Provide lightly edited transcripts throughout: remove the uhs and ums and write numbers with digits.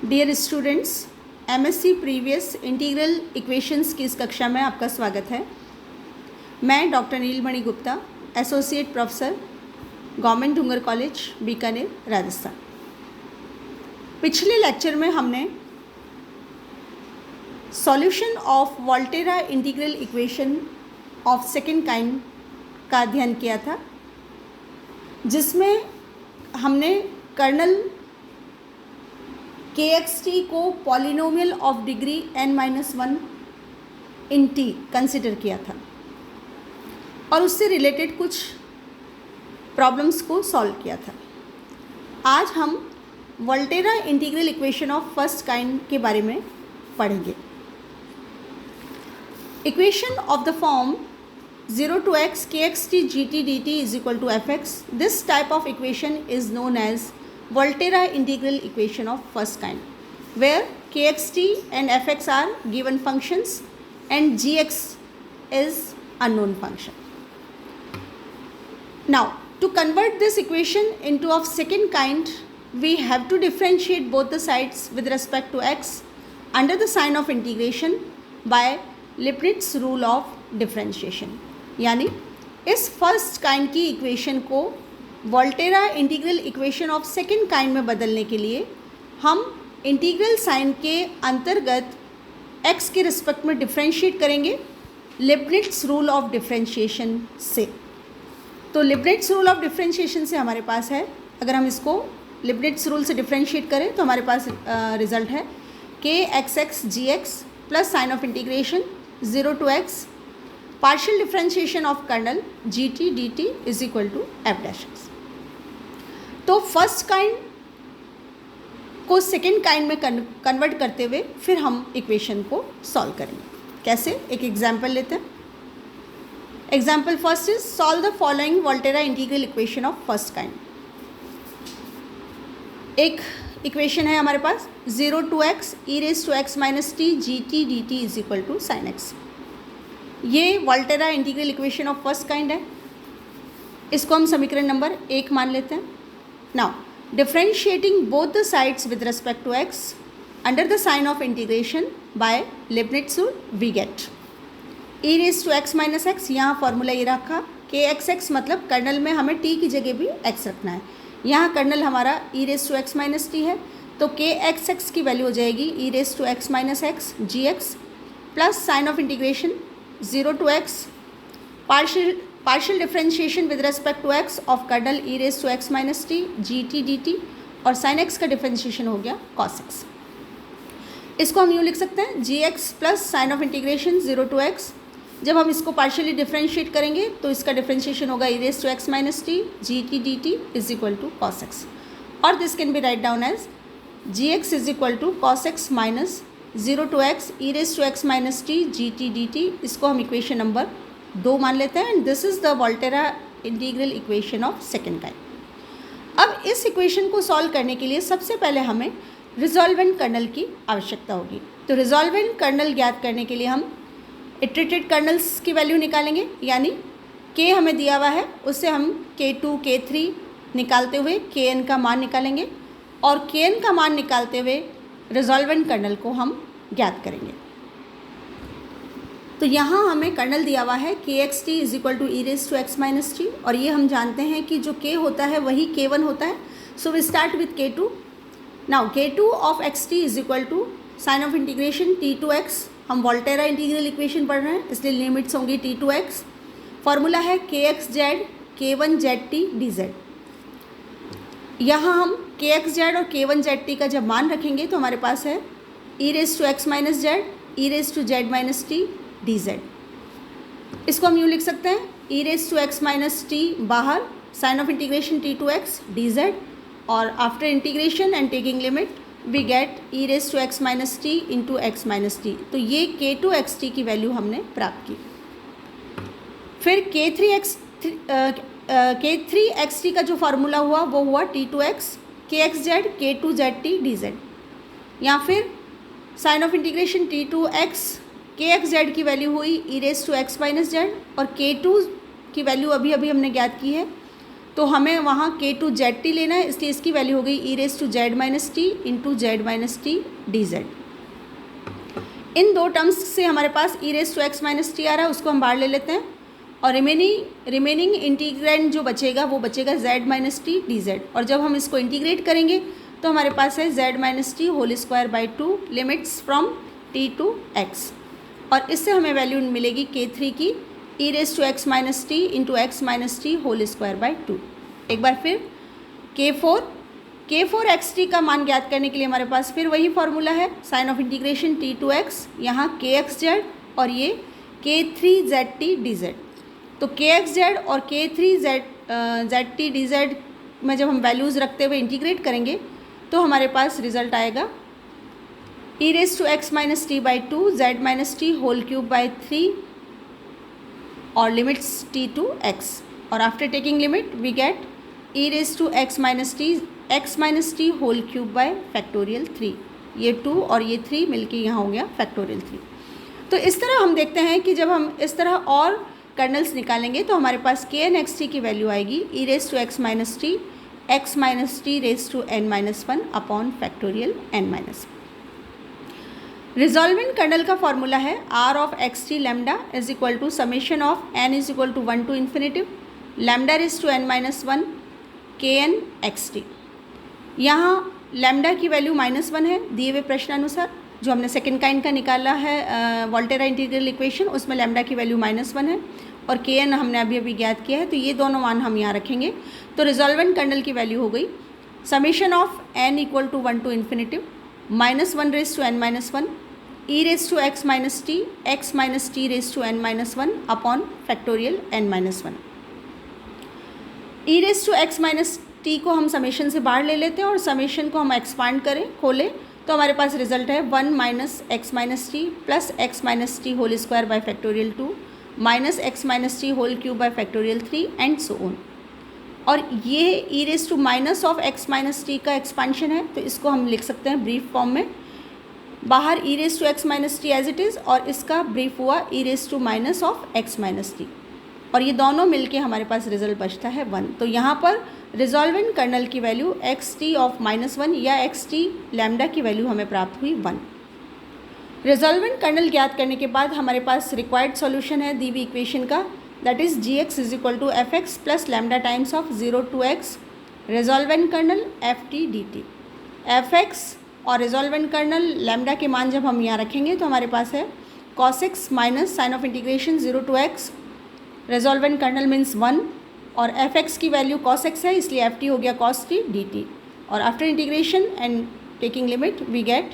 Dear students, MSc previous integral equations की इस कक्षा में आपका स्वागत है। मैं doctor Neelmani Gupta, associate professor, government Dungar college, Bikaner, Rajasthan. पिछले लेक्चर में हमने solution of Volterra integral equation of second kind का अध्ययन किया था, जिसमें हमने कर्नल KXT को polynomial of degree n-1 in t consider किया था और उससे रिलेटेड कुछ प्रॉब्लम्स को सॉल्व किया था। आज हम Volterra integral equation of first kind के बारे में पढ़ेंगे। Equation of the form 0 to x kxt gt dt is equal to fx. This type of equation is known as Volterra integral equation of first kind, where kxt and fx are given functions and gx is unknown function. Now, to convert this equation into of second kind, we have to differentiate both the sides with respect to x under the sign of integration by Leibniz rule of differentiation. यानी इस first kind की equation को Volterra integral equation of second kind में बदलने के लिए हम integral sign के अंतर्गत x के रिस्पेक्ट में डिफरेंशिएट करेंगे लिबनिट्ज़ रूल ऑफ डिफरेंशिएशन से। तो लिबनिट्ज़ रूल ऑफ डिफरेंशिएशन से हमारे पास है, अगर हम इसको लिबनिट्ज़ रूल से डिफरेंशिएट करें तो हमारे पास रिजल्ट है kxx gx plus sign of integration 0 to x partial differentiation of kernel gt dt is equal to f dash x। तो फर्स्ट काइंड को सेकेंड काइंड में कन्वर्ट करते हुए फिर हम इक्वेशन को सॉल्व करेंगे। कैसे? एक एग्जाम्पल लेते हैं। Example first is solve the following Volterra integral equation of first kind. एक इक्वेशन है हमारे पास 0 to x e⁻x - t gt dt is equal to sin x। ये Volterra integral equation of first kind है। इसको हम समीकरण नंबर 1 मान लेते हैं। Now differentiating both the sides with respect to x under the sign of integration by Leibniz rule we get e⁻x - x। यहाँ formula ये रखा kxx, मतलब कर्नल में हमें t की जगह भी x रखना है। यहाँ कर्नल हमारा e⁻x - t है, तो kxx की वैल्यू हो जाएगी e⁻x - x gx plus sign of integration 0 to x partial differentiation with respect to x of kernel e⁻x - t gt dt और साइन x का डिफरेंशिएशन हो गया cos x। इसको हम यूँ लिख सकते हैं gx plus sign of integration 0 to x। जब हम इसको पार्शियली डिफरेंशिएट करेंगे तो इसका डिफरेंशिएशन होगा e⁻x - t gt dt is equal to cos x, और this can be write down as gx is equal to cos x minus 0 to x e⁻x - t gt dt। इसको हम equation number 2 मान लेते हैं and this is the Volterra integral equation of second kind. अब इस equation को solve करने के लिए सबसे पहले हमें रिजॉल्वेंट कर्नल की आवश्यकता होगी। तो रिजॉल्वेंट कर्नल ज्ञात करने के लिए हम इटरेटेड कर्नल्स की वैल्यू निकालेंगे, यानी k हमें दिया हुआ है उससे हम k2 k3 निकालते हुए kn का मान निकालेंगे और kn का मान निकालते हुए रिजॉल्वेंट कर्नल को हम ज्ञात करेंगे। तो यहाँ हमें कर्नल दिया हुआ है kxt is equal to e⁻x - t, और ये हम जानते हैं कि जो k होता है वही k1 होता है। So we start with k2। Now k2 of xt is equal to sign of integration t to x। हम वोल्टेरा इंटीग्रल इक्वेशन पढ़ रहे हैं इसलिए लिमिट्स होंगी t to x। फॉर्मूला है kxz k1zt dz। यहाँ हम kxz और k1zt का जब मान रखेंगे तो हमारे पास है e⁻x - z e⁻z - t dz। इसको हम यूँ लिख सकते हैं e⁻x - t बाहर, sign of integration t to x dz, और after integration and taking limit we get e⁻x - t into x - t। तो ये k2xt की वैल्यू हमने प्राप्त की। फिर k3xt का जो फार्मूला हुआ वो हुआ t to x kxz k2zt dz। या फिर sign of integration t to x kxz की वैल्यू हुई e⁻x - z और k2 की वैल्यू अभी हमने ज्ञात की है तो हमें वहाँ के टू जेड टी लेना है, इसलिए इसकी वैल्यू हो गई e raise to Z minus T into Z minus T D z. इन दो टर्म्स से हमारे पास e raise to x minus t आ रहा है, उसको हम बाहर ले लेते हैं और रिमेनिंग इंटीग्रेंड जो बचेगा वो बचेगा Z minus T D Z. और जब हम इसको इंटीग्रेट करेंगे तो हमारे पास है z minus T whole square by 2 limits from t to x, और इससे हमें वैल्यू मिलेगी k3 की e raise to x minus T into x minus T whole square by 2। एक बार फिर k4 एक्स टी का मान ज्ञात करने के लिए हमारे पास फिर वही फॉर्मूला है, sign of integration T to X, यहाँ के एक्स जेड और ये k3 Z T D Z. तो के एक्स जेड और k3 Z T D Z में जब हम वैल्यूज़ रखते हुए इंटीग्रेट करेंगे तो हमारे पास रिजल्ट आएगा e raise to x minus t by 2 z minus T whole cube by 3 और लिमिट्स टी टू एक्स, और after taking limit we get e raise to x minus T whole cube by factorial 3। ये 2 और ये 3 मिलके यहाँ हो गया factorial 3। तो इस तरह हम देखते हैं कि जब हम इस तरह और कर्नल्स निकालेंगे तो हमारे पास के एन एक्स टी की वैल्यू आएगी e raise to x minus T raise to N minus 1 upon factorial N minus. Resolvent kernel का फॉर्मूला है r of x T lambda is equal to summation of n is equal to 1 to infinitive lambda raise to N minus 1 k N x t. यहाँ lambda की value -1 है दिए हुए प्रश्नानुसार, जो हमने second kind का निकाला है वोल्टेरा इंटीग्रल इक्वेशन, उसमें लैम्डा की वैल्यू -1 है और के एन हमने अभी अभी ज्ञात किया है, तो ये दोनों मान हम यहाँ रखेंगे। तो रिजॉल्वेंट कर्नल की वैल्यू हो गई summation of N equal to 1 to infinitive -1 raise to N minus 1 E raise to x minus T raise to N minus 1 upon factorial N minus 1। E raise to x minus T को हम summation से बाहर ले लेते हैं और summation को हम एक्सपांड खोलें तो हमारे पास रिजल्ट है 1 minus x minus t plus x minus T whole square by factorial 2 minus x minus T whole cube by factorial 3 and so on. और ये e raise to minus of x minus t का expansion है, तो इसको हम लिख सकते हैं ब्रीफ फॉर्म में, बाहर e raise to x minus t as it is और इसका ब्रीफ हुआ e raise to minus of x minus t, और ये दोनों मिलके हमारे पास रिजल्ट बचता है 1। तो यहाँ पर रिजॉल्वेंट कर्नल की वैल्यू एक्स टी ऑफ -1 या एक्स टी लैम्डा की वैल्यू हमें प्राप्त हुई 1। रिजॉल्वेंट कर्नल ज्ञात करने के बाद हमारे पास रिक्वायर्ड सॉल्यूशन है दी हुई इक्वेशन का, that is g x is equal to F x plus lambda times of 0 to x resolvent kernel f t D t. F x और रिजॉल्वेंट कर्नल लैम्डा के मान जब हम यहाँ रखेंगे तो हमारे पास है cos x minus sign of integration 0 to x resolvent kernel means 1 और एफ एक्स की वैल्यू कॉस एक्स है, इसलिए एफ टी हो गया कॉस टी डी टी, और after integration and taking limit we get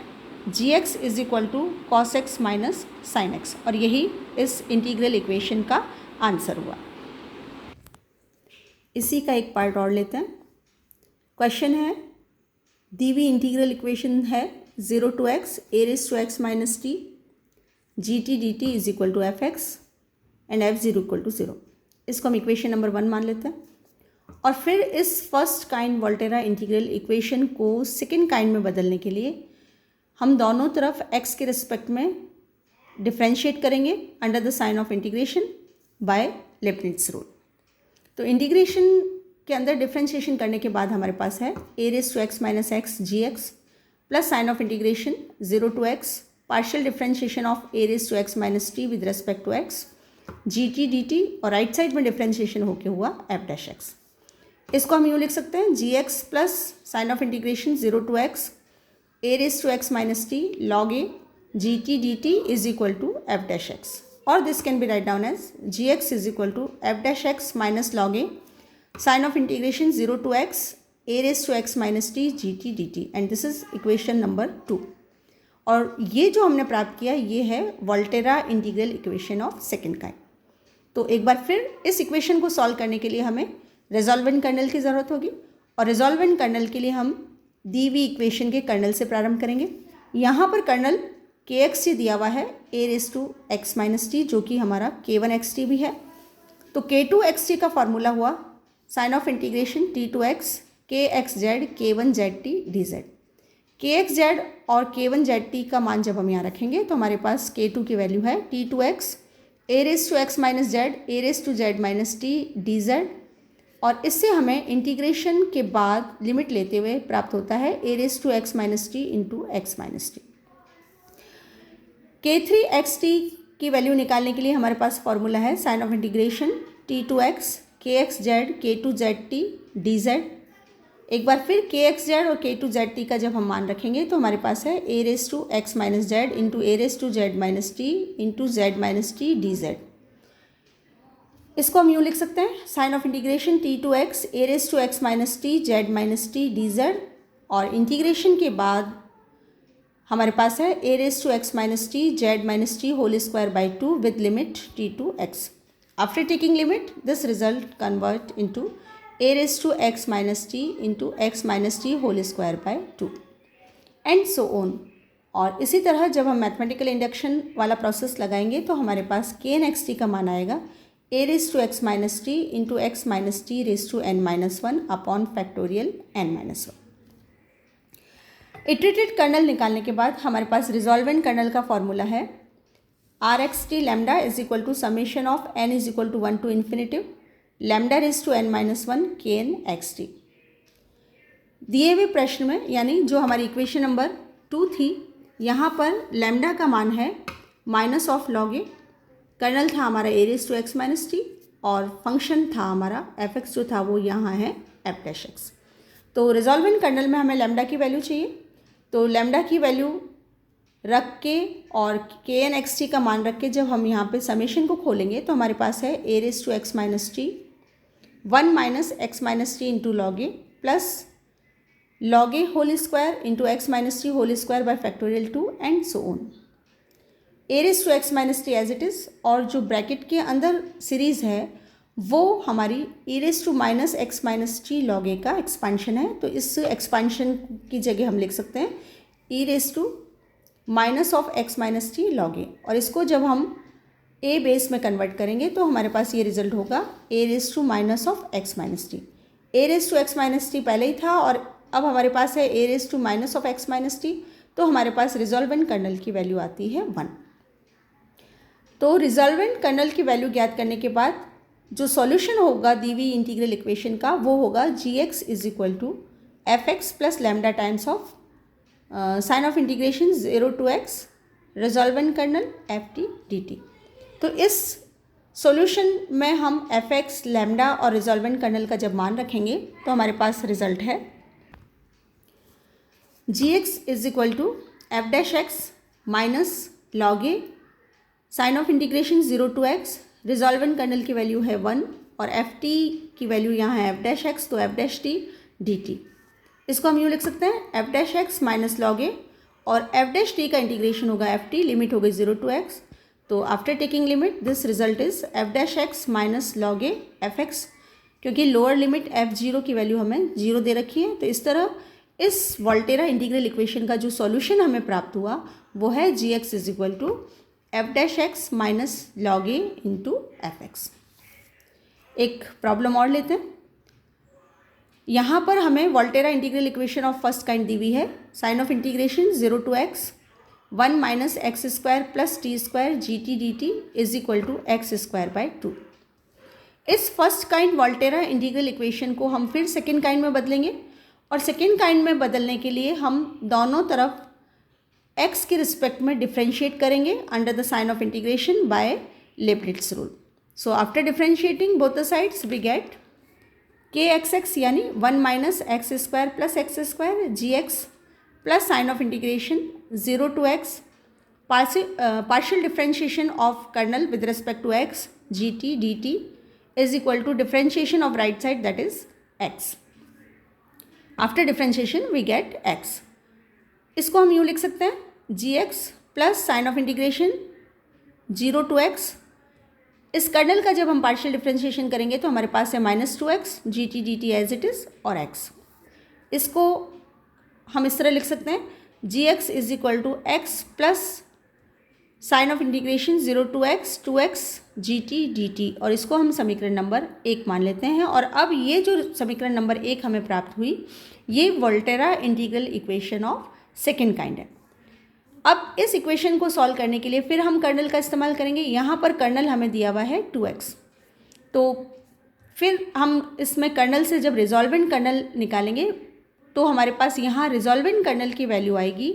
g x is equal to cos x minus sine x, और यही इस इंटीग्रल इक्वेशन का आंसर हुआ। इसी का एक पार्ट और लेते हैं। क्वेश्चन है दी हुई इंटीग्रल इक्वेशन है 0 to x A raise to x minus T G T D T is equal to F X and F 0 equal to 0। इसको हम इक्वेशन नंबर 1 मान लेते हैं, और फिर इस first kind Volterra integral equation को सेकेंड काइंड में बदलने के लिए हम दोनों तरफ x के रिस्पेक्ट में डिफ्रेंशिएट करेंगे under the sign of integration by Leibniz rule. तो इंटीग्रेशन के अंदर डिफ्रेंशिएशन करने के बाद हमारे पास है a raise to x minus x g x plus sign of integration 0 to x partial differentiation of a raise to x minus t with respect to x g T D t, और right side में differentiation होके हुआ F dash x. इसको हम यूँ लिख सकते हैं g x plus sign of integration 0 to x A raise to x minus t log a g T D T is equal to f dash x, और this can be write down as g x is equal to f dash x minus log a sign of integration 0 to x A raise to x minus T G T D t, and this is equation number 2। और ये जो हमने प्राप्त किया ये है Volterra integral equation of second kind. तो एक बार फिर इस इक्वेशन को सॉल्व करने के लिए हमें रिजॉल्वेंट कर्नल की ज़रूरत होगी, और रिजॉल्वेंट कर्नल के लिए हम दी हुई इक्वेशन के कर्नल से प्रारंभ करेंगे। यहाँ पर कर्नल के एक्स टी दिया हुआ है a raise to x minus t, जो कि हमारा के वन एक्स टी भी है। तो के टू एक्स टी का फॉर्मूला हुआ sign of integration T to X K X Z K one Z T D Z. K X Z और के वन जेड टी का मान जब हम यहाँ रखेंगे तो हमारे पास के टू की वैल्यू है T to x A raise to x minus Z A raise to Z minus T D Z और इससे हमें इंटीग्रेशन के बाद लिमिट लेते हुए प्राप्त होता है a raise to x minus T into x minus T. k3xt की वैल्यू निकालने के लिए हमारे पास फॉर्मूला है sign of integration t to X K X Z K two Z T D Z. एक बार फिर के एक्स जेड और के टू जेड टी का जब हम मान रखेंगे तो हमारे पास है a raise to x minus Z into A raise to Z minus T into Z minus T D Z. इसको हम यूँ लिख सकते हैं sign of integration t to x A raise to x minus T Z minus T D Z, और integration के बाद हमारे पास है a raise to x minus T Z minus T whole square by two with limit t to x। After taking limit this result convert into a raise to x minus T into x minus T whole square by two and so on. और इसी तरह जब हम mathematical induction वाला process लगाएंगे तो हमारे पास kn xt का मान आएगा a raise to x minus T into x minus T raise to n minus one upon factorial n minus one. Iterated kernel निकालने के बाद हमारे पास रिजॉल्वेंट कर्नल का फॉर्मूला है R X T lambda is equal to summation of n is equal to 1 to infinitive lambda raise to n minus one K N x T. दिए हुए प्रश्न में यानी जो हमारी इक्वेशन नंबर 2 थी, यहाँ पर लैम्डा का मान है minus of log a, kernel था हमारा a raise to x minus t और फंक्शन था हमारा एफ एक्स जो था वो यहाँ है एफ डैश एक्स। तो रिजॉल्वेंट कर्नल में हमें लैम्डा की वैल्यू चाहिए, तो लैम्डा की वैल्यू रख के और के एन एक्स टी का मान रख के जब हम यहाँ पे समेशन को खोलेंगे तो हमारे पास है a raise to x minus t 1 minus x minus T into log a plus log a whole square into x minus T whole square by factorial 2 and so on. A raise to x minus t as it is, और जो bracket के अंदर series है वो हमारी e raise to minus x minus t log a का expansion है। तो इस एक्सपांशन की जगह हम लिख सकते हैं e raise to minus of x minus t log a, और इसको जब हम a बेस में कन्वर्ट करेंगे तो हमारे पास ये रिजल्ट होगा a raise to minus of x minus T. a raise to x minus T पहले ही था और अब हमारे पास है a raise to minus of x minus T, तो हमारे पास रिजॉल्वेंट कर्नल की वैल्यू आती है 1। तो रिजॉल्वेंट कर्नल की वैल्यू ज्ञात करने के बाद जो सॉल्यूशन होगा दी हुई इंटीग्रल इक्वेशन का वो होगा gx is equal to F x plus lambda times of sign of integration 0 to x resolvent kernel f t D t. तो इस सॉल्यूशन में हम एफ एक्स लैम्डा और रिजॉल्वेंट कर्नल का जब मान रखेंगे तो हमारे पास रिजल्ट है gx is equal to f dash x minus log a sign of integration 0 to x, resolvent kernel की वैल्यू है 1 और एफ टी की वैल्यू यहाँ है एफ डैश एक्स, तो f dash t D T. इसको हम यूँ लिख सकते हैं f dash x minus log a और एफ डैश टी का इंटीग्रेशन होगा एफ टी, लिमिट हो गई 0 टू एक्स। तो after taking limit this result is f dash x minus log a f x, क्योंकि लोअर लिमिट एफ जीरो की value हमें 0 दे रखी है। तो इस तरह इस वोल्टेरा इंटीग्रल इक्वेशन का जो सॉल्यूशन हमें प्राप्त हुआ वो है g x is equal to f dash x minus log a into f x. एक प्रॉब्लम और लेते हैं। यहाँ पर हमें Volterra integral equation of first kind दी हुई है sign of integration 0 to x 1 minus x square plus t square g T D T is equal to x square by 2। इस first kind Volterra integral equation को हम फिर second kind में बदलेंगे, और सेकेंड काइंड में बदलने के लिए हम दोनों तरफ x के रिस्पेक्ट में डिफ्रेंशिएट करेंगे under the sign of integration by Leibniz rule. So after differentiating both the sides we get k x x यानी 1 minus x square plus x square g x plus sign of integration 0 to x partial differentiation of kernel with respect to x gt dt is equal to differentiation of right side, that is x. After differentiation we get x. इसको हम यूँ लिख सकते हैं g x plus sign of integration 0 to x. इस kernel का जब हम पार्शियल डिफ्रेंशिएशन करेंगे तो हमारे पास है -2x g T D t as it is और x। इसको हम इस तरह लिख सकते हैं g x is equal to x plus sign of integration 0 to x 2x g T D t, और इसको हम समीकरण नंबर 1 मान लेते हैं। और अब ये जो समीकरण नंबर 1 हमें प्राप्त हुई ये Volterra integral equation of second kind है। अब इस इक्वेशन को सॉल्व करने के लिए फिर हम कर्नल का इस्तेमाल करेंगे। यहाँ पर कर्नल हमें दिया हुआ है 2x, तो फिर हम इसमें कर्नल से जब रिजॉल्वेंट कर्नल निकालेंगे तो हमारे पास यहाँ रिजॉल्वेंट कर्नल की वैल्यू आएगी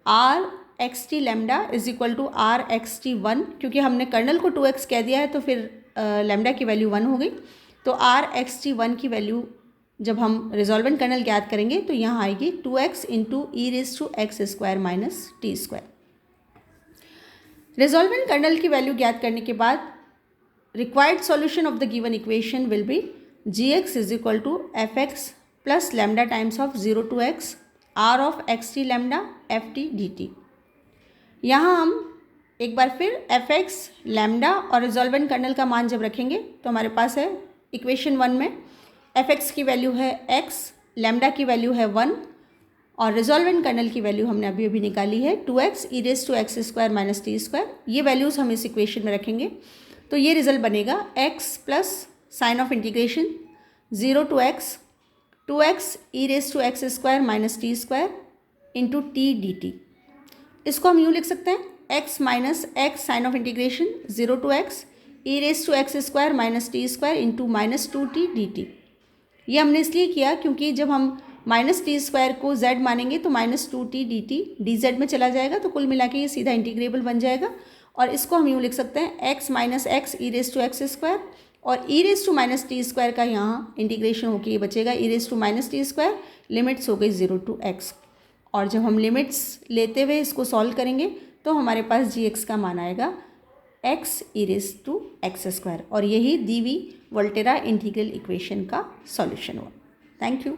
R X T lambda is equal to R X T 1, क्योंकि हमने कर्नल को 2x कह दिया है तो फिर लैम्डा की वैल्यू 1 हो गई। तो आर एक्स टी 1 की वैल्यू जब हम रिजॉल्वेंट कर्नल ज्ञात करेंगे तो यहाँ आएगी 2x into e raise to x square minus T square. Resolvent kernel की वैल्यू ज्ञात करने के बाद required solution of the given equation will be g x is equal to F x plus lambda times of 0 to x r of x T lambda f t D t. यहाँ हम एक बार फिर F x lambda और resolvent kernel का मान जब रखेंगे तो हमारे पास है इक्वेशन 1 में एफ एक्स की वैल्यू है x, लैम्डा की वैल्यू है 1 और रिजॉल्वेंट कर्नल की वैल्यू हमने अभी अभी निकाली है 2x E raise to x square minus T square. ये वैल्यूज़ हम इस इक्वेशन में रखेंगे तो ये रिजल्ट बनेगा x plus sign of integration 0 to x 2x E raise to x square minus T square into T D T. इसको हम यूँ लिख सकते हैं x minus X sign of integration 0 to x E raise to x square minus T square into minus 2t D T. ये हमने इसलिए किया क्योंकि जब हम माइनस टी स्क्वायर को z मानेंगे तो minus 2t D T D Z में चला जाएगा तो कुल मिला के ये सीधा इंटीग्रेबल बन जाएगा। और इसको हम यूँ लिख सकते हैं x minus x e raise to x square और e raise to minus T square का यहाँ इंटीग्रेशन होकर ये बचेगा e raise to minus T square, limits हो गई 0 to x। और जब हम लिमिट्स लेते हुए इसको सॉल्व करेंगे तो हमारे पास जी एक्स का मान आएगा x E raise to x square और यही दी हुई वोल्टेरा इंटीग्रल इक्वेशन का सॉल्यूशन हुआ। Thank you.